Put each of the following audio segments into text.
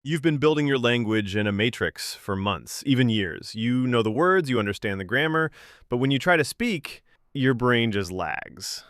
You've been building your language in a matrix for months, even years. You know the words, you understand the grammar, but when you try to speak, your brain just lags.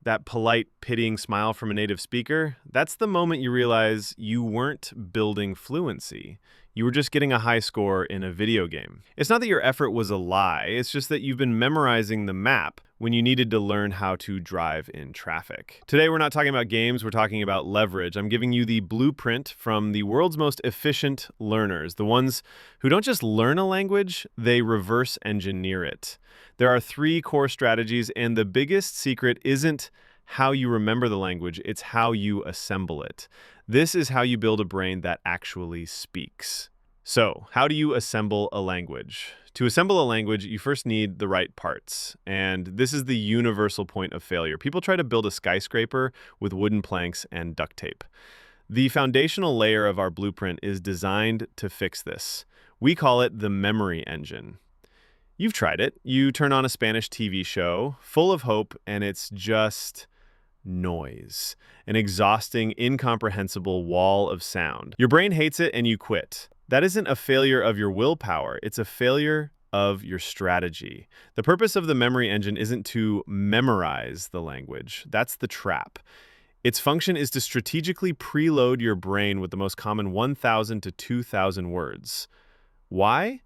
That polite, pitying smile from a native speaker, that's the moment you realize you weren't building fluency. You were just getting a high score in a video game. It's not that your effort was a lie, it's just that you've been memorizing the map when you needed to learn how to drive in traffic. Today, we're not talking about games, we're talking about leverage. I'm giving you the blueprint from the world's most efficient learners, the ones who don't just learn a language, they reverse engineer it. There are three core strategies, and the biggest secret isn't how you remember the language, it's how you assemble it. This is how you build a brain that actually speaks. So, how do you assemble a language? To assemble a language, you first need the right parts. And this is the universal point of failure. People try to build a skyscraper with wooden planks and duct tape. The foundational layer of our blueprint is designed to fix this. We call it the memory engine. You've tried it. You turn on a Spanish TV show full of hope, and it's just noise, an exhausting, incomprehensible wall of sound. Your brain hates it and you quit. That isn't a failure of your willpower, it's a failure of your strategy. The purpose of the memory engine isn't to memorize the language. That's the trap. Its function is to strategically preload your brain with the most common 1,000 to 2,000 words. Why?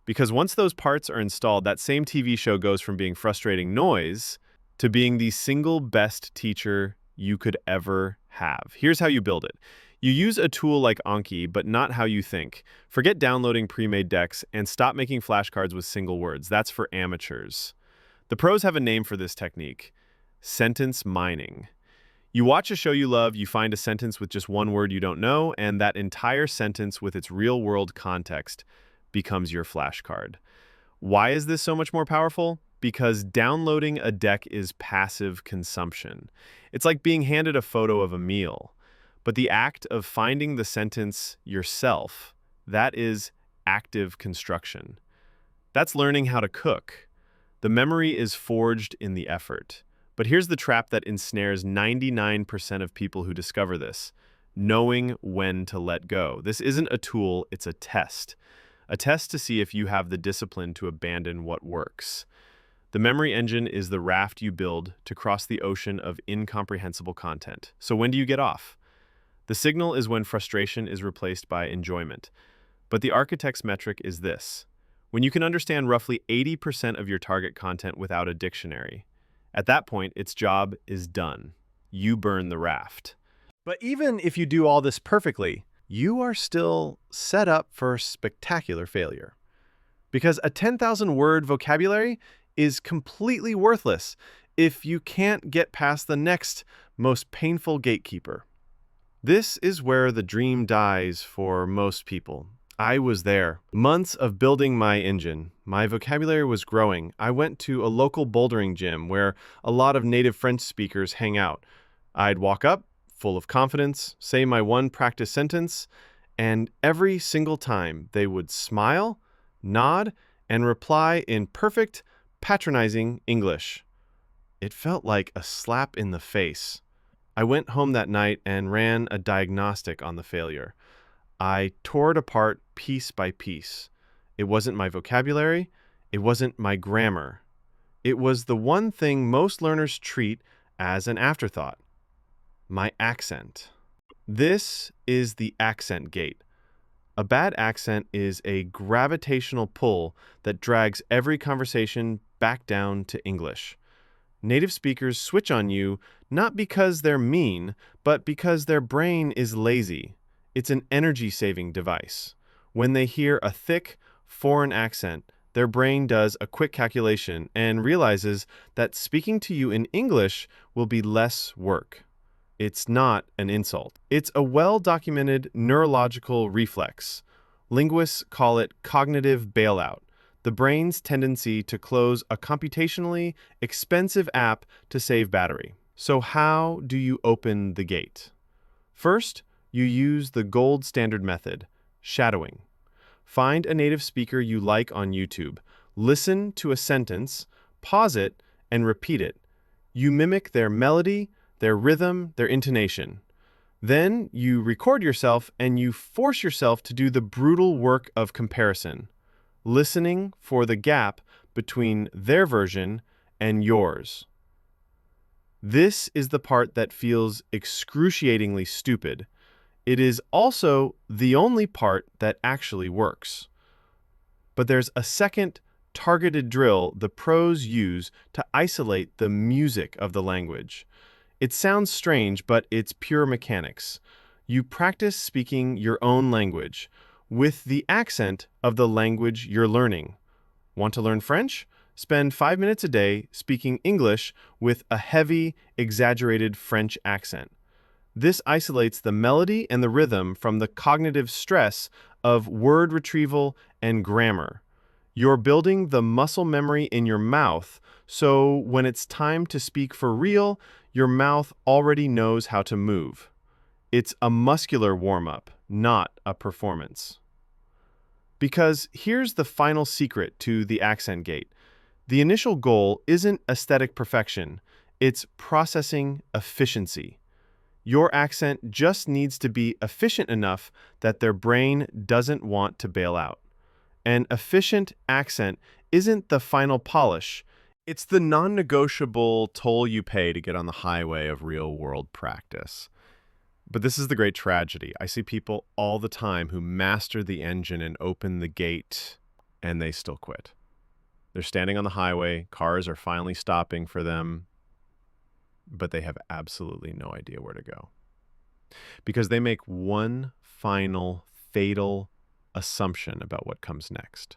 Because once those parts are installed, that same TV show goes from being frustrating noise to being the single best teacher you could ever have. Here's how you build it. You use a tool like Anki, but not how you think. Forget downloading pre-made decks and stop making flashcards with single words. That's for amateurs. The pros have a name for this technique: sentence mining. You watch a show you love, you find a sentence with just one word you don't know, and that entire sentence with its real-world context becomes your flashcard. Why is this so much more powerful? Because downloading a deck is passive consumption. It's like being handed a photo of a meal. But the act of finding the sentence yourself, that is active construction. That's learning how to cook. The memory is forged in the effort. But here's the trap that ensnares 99% of people who discover this: knowing when to let go. This isn't a tool, it's a test. A test to see if you have the discipline to abandon what works. The memory engine is the raft you build to cross the ocean of incomprehensible content. So when do you get off? The signal is when frustration is replaced by enjoyment. But the architect's metric is this: when you can understand roughly 80% of your target content without a dictionary. At that point, its job is done. You burn the raft. But even if you do all this perfectly, you are still set up for spectacular failure. Because a 10,000 word vocabulary is completely worthless if you can't get past the next most painful gatekeeper. This is where the dream dies for most people. I was there. Months of building my engine. My vocabulary was growing. I went to a local bouldering gym where a lot of native French speakers hang out. I'd walk up, full of confidence, say my one practice sentence, and every single time they would smile, nod, and reply in perfect, patronizing English. It felt like a slap in the face. I went home that night and ran a diagnostic on the failure. I tore it apart piece by piece. It wasn't my vocabulary. It wasn't my grammar. It was the one thing most learners treat as an afterthought: my accent. This is the accent gate. A bad accent is a gravitational pull that drags every conversation back down to English. Native speakers switch on you not because they're mean, but because their brain is lazy. It's an energy-saving device. When they hear a thick, foreign accent, their brain does a quick calculation and realizes that speaking to you in English will be less work. It's not an insult. It's a well-documented neurological reflex. Linguists call it cognitive bailout, the brain's tendency to close a computationally expensive app to save battery. So how do you open the gate? First, you use the gold standard method: shadowing. Find a native speaker you like on YouTube. Listen to a sentence, pause it, and repeat it. You mimic their melody, their rhythm, their intonation. Then you record yourself and you force yourself to do the brutal work of comparison, listening for the gap between their version and yours. This is the part that feels excruciatingly stupid. It is also the only part that actually works. But there's a second targeted drill the pros use to isolate the music of the language. It sounds strange, but it's pure mechanics. You practice speaking your own language with the accent of the language you're learning. Want to learn French? Spend 5 minutes a day speaking English with a heavy, exaggerated French accent. This isolates the melody and the rhythm from the cognitive stress of word retrieval and grammar. You're building the muscle memory in your mouth, so when it's time to speak for real, your mouth already knows how to move. It's a muscular warm-up, not a performance. Because here's the final secret to the accent gate. The initial goal isn't aesthetic perfection, it's processing efficiency. Your accent just needs to be efficient enough that their brain doesn't want to bail out. An efficient accent isn't the final polish, it's the non-negotiable toll you pay to get on the highway of real-world practice. But this is the great tragedy. I see people all the time who master the engine and open the gate, and they still quit. They're standing on the highway, cars are finally stopping for them, but they have absolutely no idea where to go. Because they make one final, fatal assumption about what comes next.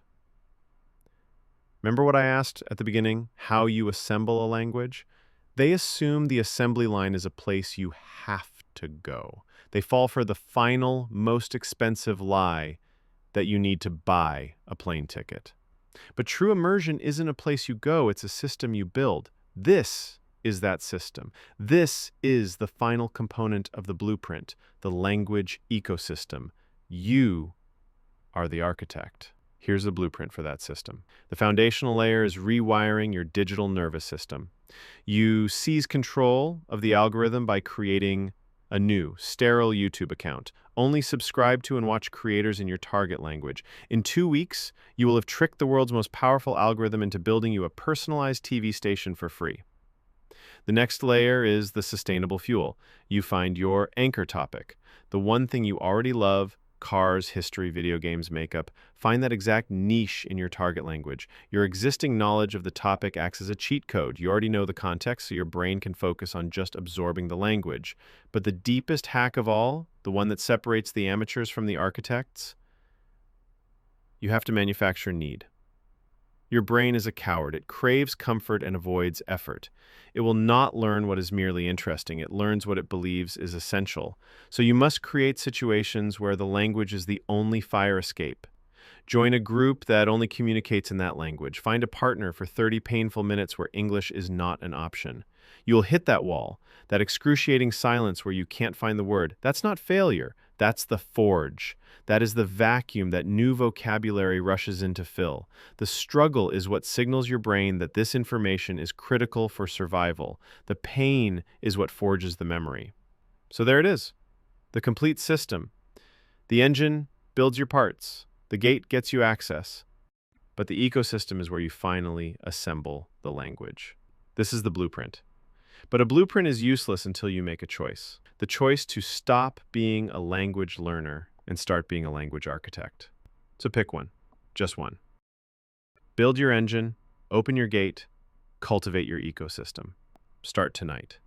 Remember what I asked at the beginning, how you assemble a language? They assume the assembly line is a place you have to go. They fall for the final, most expensive lie that you need to buy a plane ticket. But true immersion isn't a place you go, it's a system you build. This is that system. This is the final component of the blueprint, the language ecosystem. You are the architect. Here's the blueprint for that system. The foundational layer is rewiring your digital nervous system. You seize control of the algorithm by creating a new, sterile YouTube account. Only subscribe to and watch creators in your target language. In 2 weeks, you will have tricked the world's most powerful algorithm into building you a personalized TV station for free. The next layer is the sustainable fuel. You find your anchor topic, the one thing you already love: cars, history, video games, makeup. Find that exact niche in your target language. Your existing knowledge of the topic acts as a cheat code. You already know the context, so your brain can focus on just absorbing the language. But the deepest hack of all, the one that separates the amateurs from the architects, you have to manufacture need. Your brain is a coward. It craves comfort and avoids effort. It will not learn what is merely interesting. It learns what it believes is essential. So you must create situations where the language is the only fire escape. Join a group that only communicates in that language. Find a partner for 30 painful minutes where English is not an option. You'll hit that wall, that excruciating silence where you can't find the word. That's not failure. That's the forge. That is the vacuum that new vocabulary rushes in to fill. The struggle is what signals your brain that this information is critical for survival. The pain is what forges the memory. So there it is, the complete system. The engine builds your parts. The gate gets you access. But the ecosystem is where you finally assemble the language. This is the blueprint. But a blueprint is useless until you make a choice. The choice to stop being a language learner and start being a language architect. So pick one, just one. Build your engine, open your gate, cultivate your ecosystem. Start tonight.